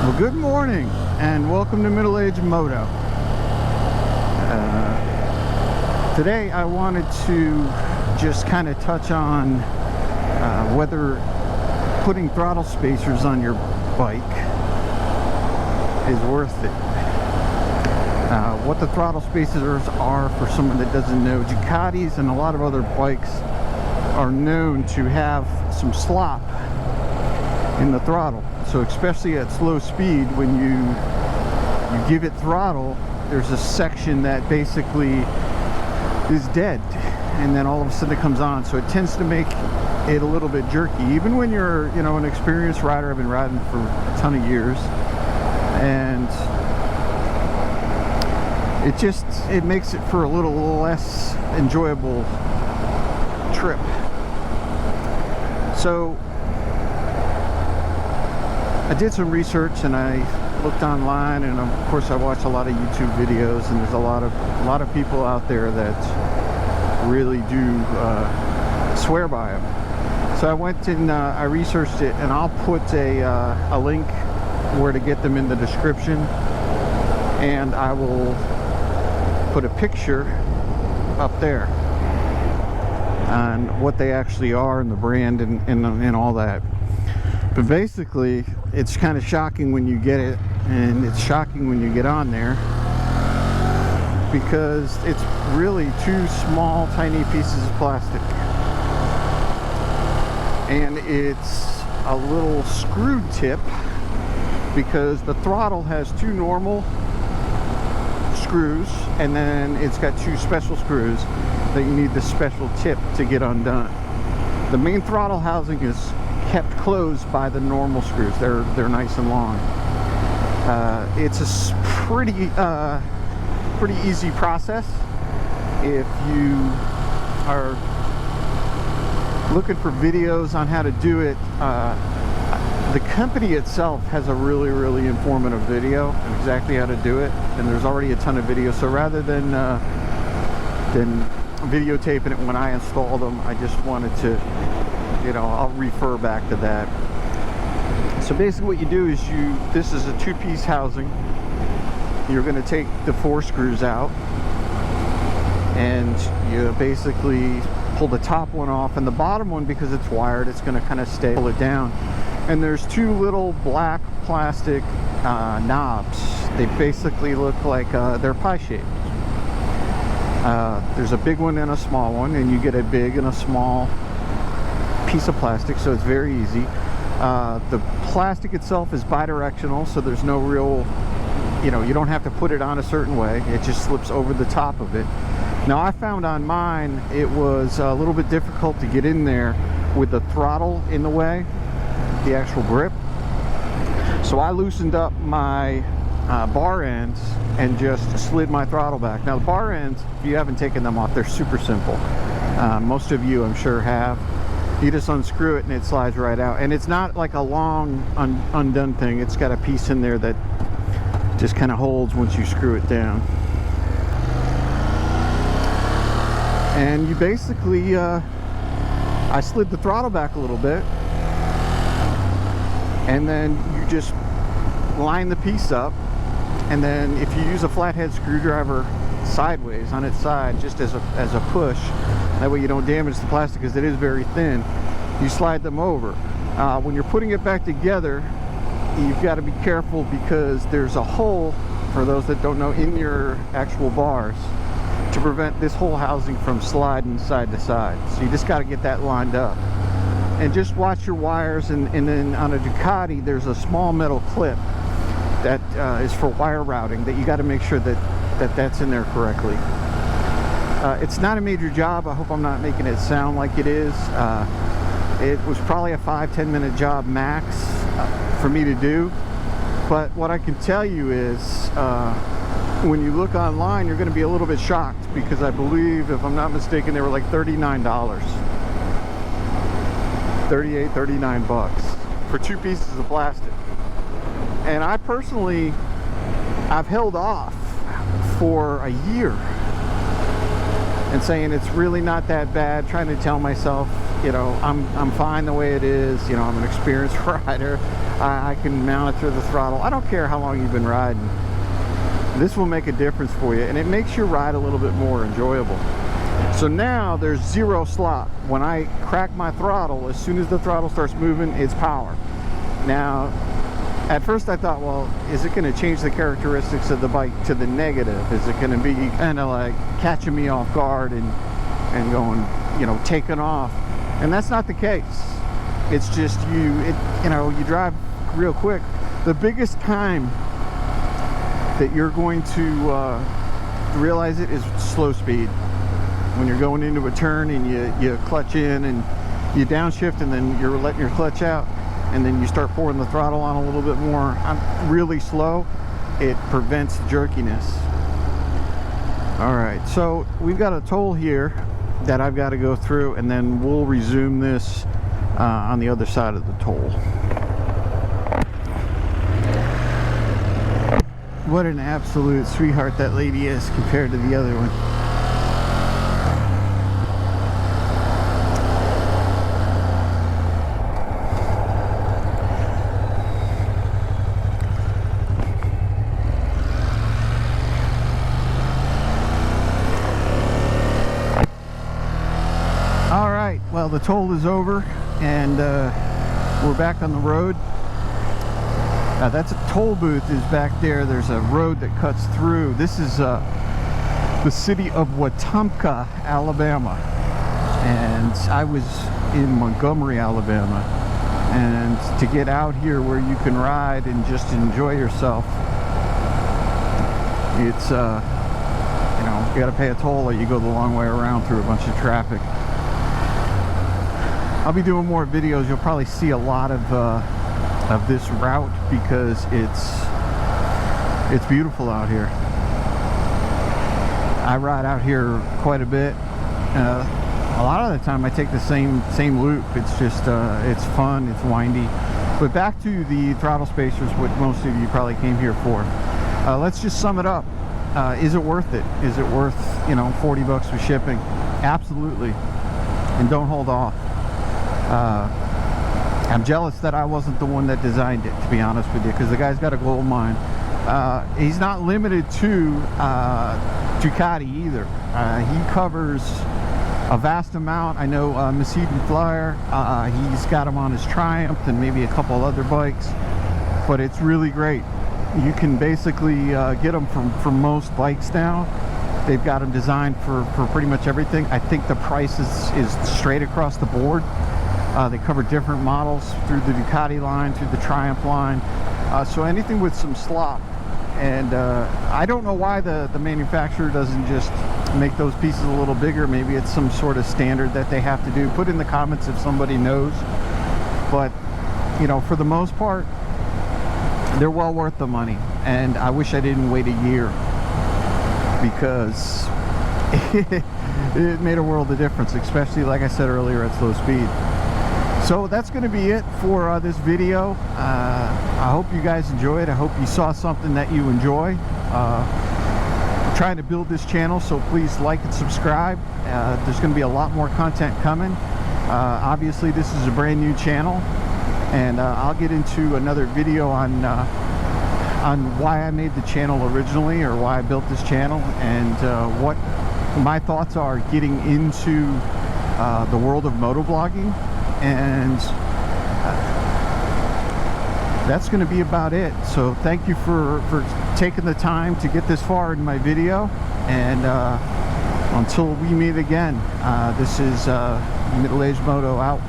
Well, good morning and welcome to Middle Age Moto. Today I wanted to just kind of touch on whether putting throttle spacers on your bike is worth it. What the throttle spacers are, for someone that doesn't know, Ducatis and a lot of other bikes are known to have some slop in the throttle. So especially at slow speed, when you give it throttle, there's a section that basically is dead, and then all of a sudden it comes on. So it tends to make it a little bit jerky, even when you're, you know, an experienced rider. I've been riding for a ton of years, and it makes it for a little less enjoyable trip. So I did some research and I looked online, and of course I watched a lot of YouTube videos, and there's a lot of people out there that really do swear by them. So I went and I researched it, and I'll put a link where to get them in the description, and I will put a picture up there on what they actually are and the brand and all that. But basically, it's kind of shocking when you get it, and it's shocking when you get on there, because it's really two small, tiny pieces of plastic. And it's a little screw tip, because the throttle has two normal screws, and then it's got two special screws that you need the special tip to get undone. The main throttle housing is kept closed by the normal screws. They're nice and long. It's a pretty easy process if you are looking for videos on how to do it. The company itself has a really informative video on exactly how to do it, and there's already a ton of videos. So rather than videotaping it when I install them, I just wanted to, you know, I'll refer back to that. So basically what you do is this is a two-piece housing. You're going to take the four screws out, and you basically pull the top one off, and the bottom one, because it's wired, it's going to kind of pull it down. And there's two little black plastic knobs. They basically look like they're pie shaped. There's a big one and a small one, and you get a big and a small piece of plastic, so it's very easy. The plastic itself is bidirectional, so there's no real, you know, you don't have to put it on a certain way. It just slips over the top of it. Now, I found on mine it was a little bit difficult to get in there with the throttle in the way, the actual grip. So I loosened up my bar ends and just slid my throttle back. Now, the bar ends, if you haven't taken them off, they're super simple. Most of you, I'm sure, have. You just unscrew it and it slides right out. And it's not like a long undone thing. It's got a piece in there that just kind of holds once you screw it down. And you basically, I slid the throttle back a little bit, and then you just line the piece up, and then if you use a flathead screwdriver sideways on its side, just as a push, that way you don't damage the plastic, because it is very thin, you slide them over. When you're putting it back together, you've got to be careful, because there's a hole, for those that don't know, in your actual bars to prevent this whole housing from sliding side to side. So you just got to get that lined up, and just watch your wires. And then on a Ducati, there's a small metal clip that is for wire routing, that you got to make sure that's in there correctly. It's not a major job. I hope I'm not making it sound like it is. It was probably a 5-10 minute job max for me to do. But what I can tell you is, when you look online, you're going to be a little bit shocked, because I believe, if I'm not mistaken, they were like $39. 39 bucks for two pieces of plastic. And I personally, I've held off for a year and saying it's really not that bad, trying to tell myself you know, I'm fine the way it is. You know, I'm an experienced rider. I can monitor the throttle. I don't care how long you've been riding. This will make a difference for you, and it makes your ride a little bit more enjoyable. So now there's zero slop. When I crack my throttle, as soon as the throttle starts moving, it's power. Now, at first I thought, well, is it going to change the characteristics of the bike to the negative? Is it going to be kind of like catching me off guard and going, you know, taking off? And that's not the case. It's just you know, you drive real quick. The biggest time that you're going to realize it is slow speed. When you're going into a turn and you clutch in and you downshift, and then you're letting your clutch out, and then you start pouring the throttle on a little bit more, I'm really slow, it prevents jerkiness. All right, so we've got a toll here that I've got to go through, and then we'll resume this on the other side of the toll. What an absolute sweetheart that lady is compared to the other one. Well, the toll is over, and we're back on the road. That's a toll booth is back there. There's a road that cuts through. This is the city of Wetumpka, Alabama, and I was in Montgomery, Alabama. And to get out here where you can ride and just enjoy yourself, it's you know, you got to pay a toll, or you go the long way around through a bunch of traffic. I'll be doing more videos. You'll probably see a lot of this route because it's beautiful out here. I ride out here quite a bit. A lot of the time I take the same loop. It's just it's fun, it's windy. But back to the Throttle Spacer'S, what most of you probably came here for. Let's just sum it up. Is it worth it? Is it worth, you know, 40 bucks for shipping? Absolutely. And don't hold off. I'm jealous that I wasn't the one that designed it, to be honest with you, because the guy's got a gold mine. He's not limited to Ducati either. He covers a vast amount. I know Mercedes Flyer, he's got him on his Triumph and maybe a couple other bikes, but it's really great. You can basically get them from most bikes now. They've got them designed for pretty much everything. I think the price is straight across the board. They cover different models through the Ducati line, through the Triumph line. So anything with some slop. And I don't know why the manufacturer doesn't just make those pieces a little bigger. Maybe it's some sort of standard that they have to do. Put in the comments if somebody knows. But, you know, for the most part, they're well worth the money. And I wish I didn't wait a year, because it made a world of difference, especially, like I said earlier, at slow speed. So that's going to be it for this video. I hope you guys enjoyed. I hope you saw something that you enjoy. I'm trying to build this channel, so please like and subscribe. There's going to be a lot more content coming. Obviously, this is a brand new channel, and I'll get into another video on why I made the channel originally, or why I built this channel, and what my thoughts are getting into the world of motovlogging. And that's going to be about it. So thank you for taking the time to get this far in my video, and until we meet again, this is Middle Aged Moto out.